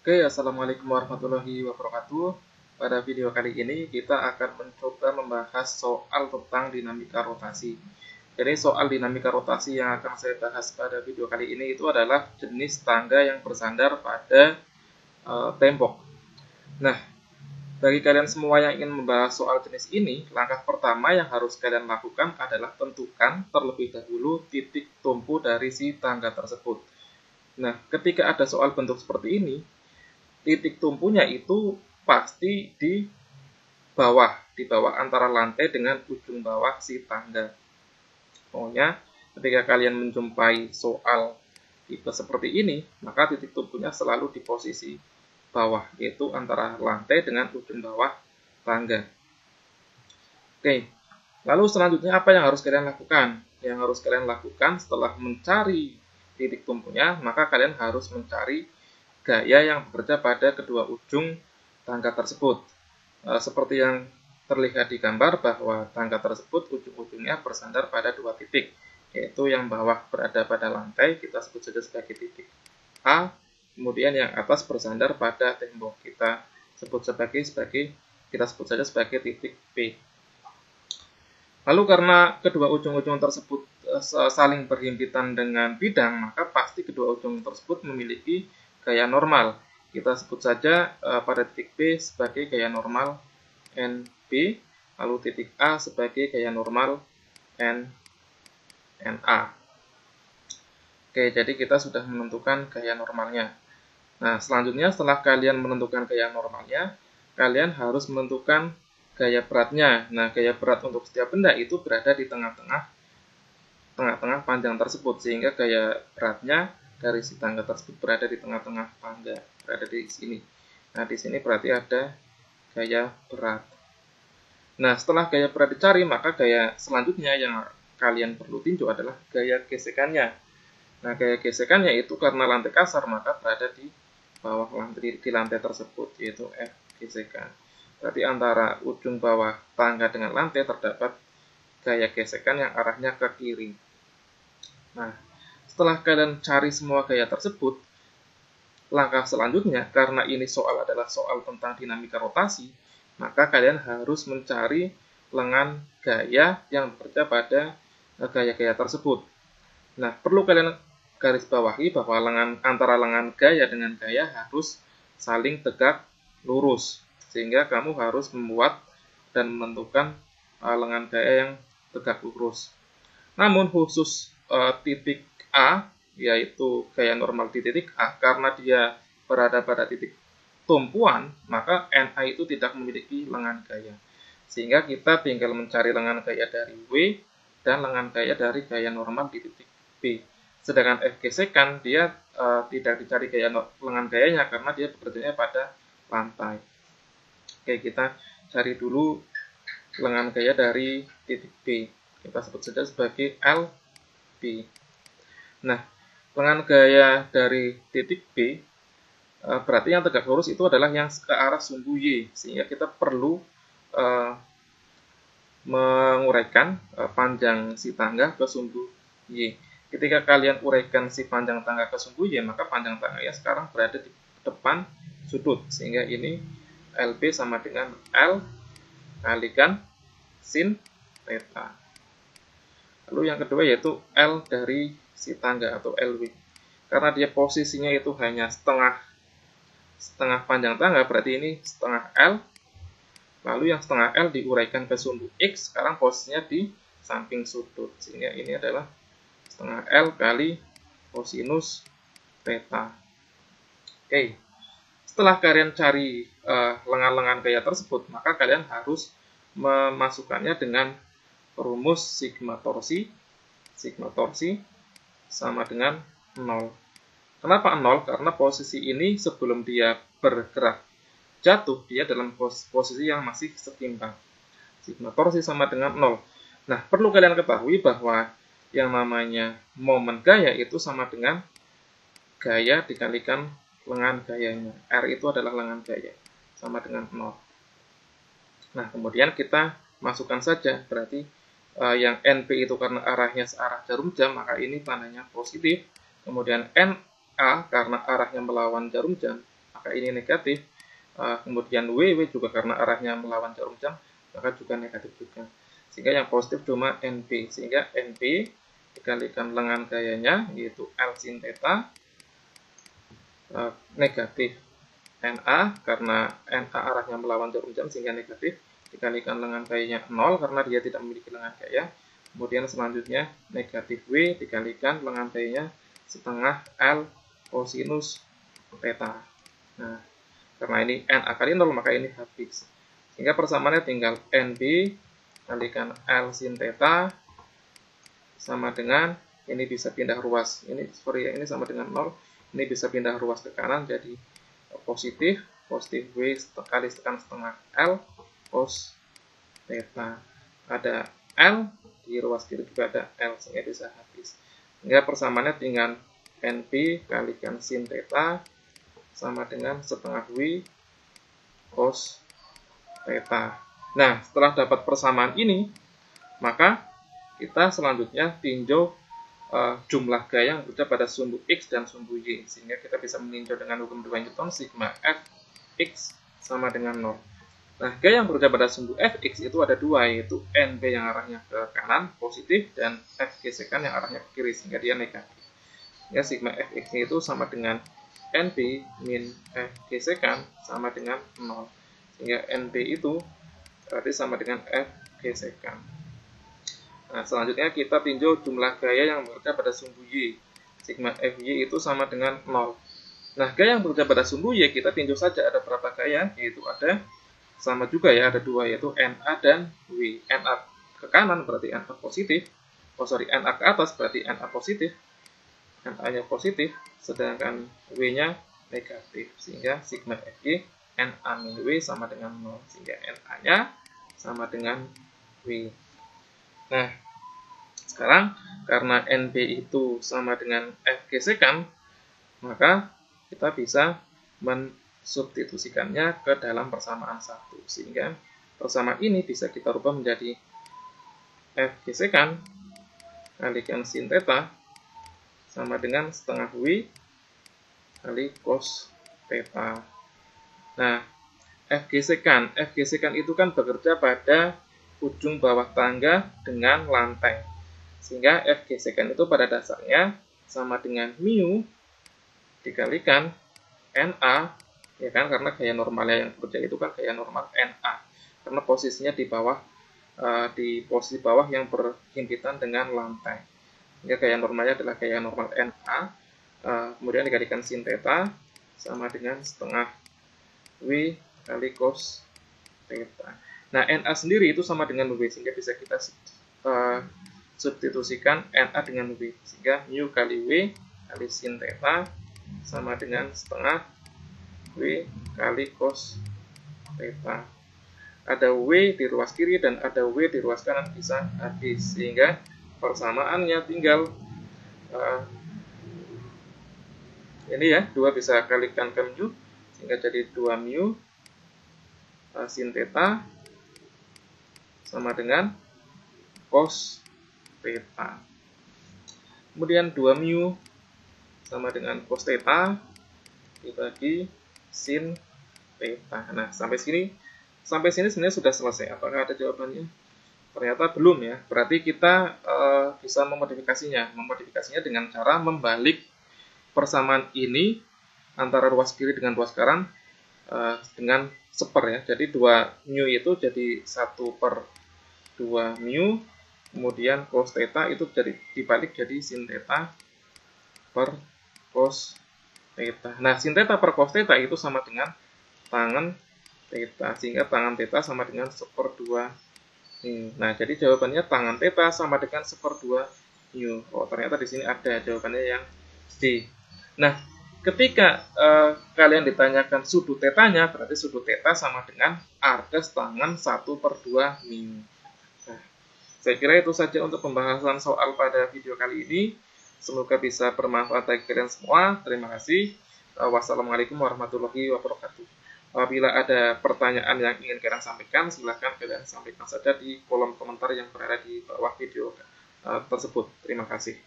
Oke, Assalamualaikum warahmatullahi wabarakatuh. Pada video kali ini kita akan mencoba membahas soal tentang dinamika rotasi. Jadi soal dinamika rotasi yang akan saya bahas pada video kali ini itu adalah jenis tangga yang bersandar pada tembok. Nah, bagi kalian semua yang ingin membahas soal jenis ini, langkah pertama yang harus kalian lakukan adalah tentukan terlebih dahulu titik tumpu dari si tangga tersebut. Nah, ketika ada soal bentuk seperti ini, titik tumpunya itu pasti di bawah antara lantai dengan ujung bawah si tangga. Pokoknya ketika kalian menjumpai soal tipe seperti ini, maka titik tumpunya selalu di posisi bawah, yaitu antara lantai dengan ujung bawah tangga. Oke, lalu selanjutnya apa yang harus kalian lakukan? Yang harus kalian lakukan setelah mencari titik tumpunya, maka kalian harus mencari gaya yang bekerja pada kedua ujung tangga tersebut. Seperti yang terlihat di gambar bahwa tangga tersebut ujung-ujungnya bersandar pada dua titik, yaitu yang bawah berada pada lantai, kita sebut saja sebagai titik A, kemudian yang atas bersandar pada tembok, kita sebut saja sebagai titik B. Lalu karena kedua ujung-ujung tersebut saling berhimpitan dengan bidang, maka pasti kedua ujung tersebut memiliki gaya normal. Kita sebut saja pada titik B sebagai gaya normal NB, lalu titik A sebagai gaya normal NA. Oke, jadi kita sudah menentukan gaya normalnya. Nah, selanjutnya setelah kalian menentukan gaya normalnya, kalian harus menentukan gaya beratnya. Nah, gaya berat untuk setiap benda itu berada di tengah-tengah panjang tersebut, sehingga gaya beratnya dari si tangga tersebut berada di tengah-tengah tangga, berada di sini. Nah, di sini berarti ada gaya berat. Nah, setelah gaya berat dicari, maka gaya selanjutnya yang kalian perlu tinjau adalah gaya gesekannya. Nah, gaya gesekannya itu karena lantai kasar, maka berada di bawah lantai tersebut, yaitu F gesekan. Berarti antara ujung bawah tangga dengan lantai terdapat gaya gesekan yang arahnya ke kiri. Nah, setelah kalian cari semua gaya tersebut, langkah selanjutnya, karena ini adalah soal tentang dinamika rotasi, maka kalian harus mencari lengan gaya yang bekerja pada gaya-gaya tersebut. Nah, perlu kalian garis bawahi bahwa antara lengan gaya dengan gaya harus saling tegak lurus, sehingga kamu harus membuat dan menentukan lengan gaya yang tegak lurus. Namun khusus titik A, yaitu gaya normal di titik A, karena dia berada pada titik tumpuan, maka NA itu tidak memiliki lengan gaya. Sehingga kita tinggal mencari lengan gaya dari W dan lengan gaya dari gaya normal di titik B. Sedangkan F gesekan, dia tidak dicari lengan gayanya karena dia bekerjanya pada lantai. Oke, kita cari dulu lengan gaya dari titik B. Kita sebut saja sebagai LB. Nah, lengan gaya dari titik B berarti yang tegak lurus itu adalah yang ke arah sumbu Y, sehingga kita perlu menguraikan panjang si tangga ke sumbu Y. Ketika kalian uraikan si panjang tangga ke sumbu Y, maka panjang tangganya sekarang berada di depan sudut, sehingga ini LB sama dengan L kalikan sin theta. Lalu yang kedua yaitu L dari si tangga atau LW. Karena dia posisinya itu hanya setengah panjang tangga, berarti ini setengah L. Lalu yang setengah L diuraikan ke sumbu X, sekarang posisinya di samping sudut. Sehingga ini adalah setengah L kali kosinus theta. Oke. Setelah kalian cari lengan-lengan gaya tersebut, maka kalian harus memasukkannya dengan rumus sigma torsi sama dengan 0. Kenapa 0? Karena posisi ini sebelum dia bergerak jatuh, dia dalam posisi yang masih setimpang. Sigma torsi sama dengan 0. Nah, perlu kalian ketahui bahwa yang namanya momen gaya itu sama dengan gaya dikalikan lengan gayanya. R itu adalah lengan gaya, sama dengan 0. Nah, kemudian kita masukkan saja, berarti yang NP itu karena arahnya searah jarum jam, maka ini tandanya positif. Kemudian NA karena arahnya melawan jarum jam, maka maka ini negatif. Kemudian W juga karena arahnya melawan jarum jam, maka juga negatif juga. Sehingga yang positif cuma NB. Sehingga NB dikalikan lengan gayanya, yaitu L sin theta, negatif NA, karena NA arahnya melawan jarum jam sehingga negatif, dikalikan lengan gayanya 0 karena dia tidak memiliki lengan gaya. Kemudian selanjutnya negatif W dikalikan lengan gayanya setengah L kosinus theta. Nah, karena ini NA kali 0 maka ini habis. Sehingga persamaannya tinggal NB kalikan L sin theta sama dengan, ini bisa pindah ruas. Ini sama dengan 0. Ini bisa pindah ruas ke kanan jadi positif W kali tekan setengah L cos theta. Ada L di ruas kiri juga ada L sehingga bisa habis. Sehingga persamaannya tinggal NB kalikan sin theta sama dengan setengah W cos theta. Nah, setelah dapat persamaan ini, maka kita selanjutnya tinjau jumlah gaya yang berada pada sumbu X dan sumbu Y. Sehingga kita bisa meninjau dengan hukum 2 Newton, sigma Fx sama dengan 0. Nah, gaya yang berada pada sumbu Fx itu ada dua, yaitu NB yang arahnya ke kanan, positif, dan F gesekan yang arahnya ke kiri, sehingga dia negatif. Ya, sigma Fx itu sama dengan NB min F gesekan sama dengan 0. Sehingga NB itu berarti sama dengan F gesekan. Nah, selanjutnya kita tinjau jumlah gaya yang berada pada sumbu Y. Sigma Fy itu sama dengan 0. Nah, gaya yang berada pada sumbu Y kita tinjau saja ada berapa gaya, yaitu ada sama juga ya, ada dua, yaitu NA dan W. NA ke kanan berarti NA positif. NA ke atas berarti NA positif. NA-nya positif, sedangkan W-nya negatif. Sehingga sigma Fy NA min W sama dengan 0. Sehingga NA-nya sama dengan W. Nah, sekarang karena NB itu sama dengan F gesekan, maka kita bisa substitusikannya ke dalam persamaan 1, sehingga persamaan ini bisa kita rubah menjadi F gesekan kalikan sin theta sama dengan setengah W kali cos theta. Nah, F gesekan itu kan bekerja pada ujung bawah tangga dengan lantai, sehingga F gesekan itu pada dasarnya sama dengan mu dikalikan NA, ya kan, karena gaya normalnya yang bekerja itu kan gaya normal NA, karena posisinya di bawah, di posisi bawah yang berhimpitan dengan lantai. Ya, gaya normalnya adalah gaya normal NA, kemudian dikalikan sin theta sama dengan setengah W kali cos theta. Nah, NA sendiri itu sama dengan W, sehingga bisa kita substitusikan NA dengan W, sehingga mu kali W kali sin theta sama dengan setengah W kali cos theta. Ada W di ruas kiri dan ada W di ruas kanan, bisa habis. Sehingga persamaannya tinggal ini ya, 2 bisa kalikan ke mu, sehingga jadi 2 mu sin theta sama dengan cos theta. Kemudian 2 mu sama dengan cos theta dibagi sin theta. Nah, sampai sini sebenarnya sudah selesai. Apakah ada jawabannya? Ternyata belum ya. Berarti kita bisa memodifikasinya dengan cara membalik persamaan ini antara ruas kiri dengan ruas kanan dengan seper ya. Jadi 2 mu itu jadi 1/2 mu, kemudian cos theta itu jadi dibalik jadi sin theta per cos theta. Nah, sin theta per cos theta itu sama dengan tangen theta, sehingga tangen theta sama dengan 1/2 mu. Nah, jadi jawabannya tangen theta sama dengan 1/2 mu. Oh, ternyata di sini ada jawabannya yang D. Nah, ketika kalian ditanyakan sudut tetanya, berarti sudut theta sama dengan arcus tangen 1/2 mu. Nah, saya kira itu saja untuk pembahasan soal pada video kali ini. Semoga bisa bermanfaat bagi kalian semua. Terima kasih. Wassalamualaikum warahmatullahi wabarakatuh. Apabila ada pertanyaan yang ingin kalian sampaikan, silahkan kalian sampaikan saja di kolom komentar yang berada di bawah video tersebut. Terima kasih.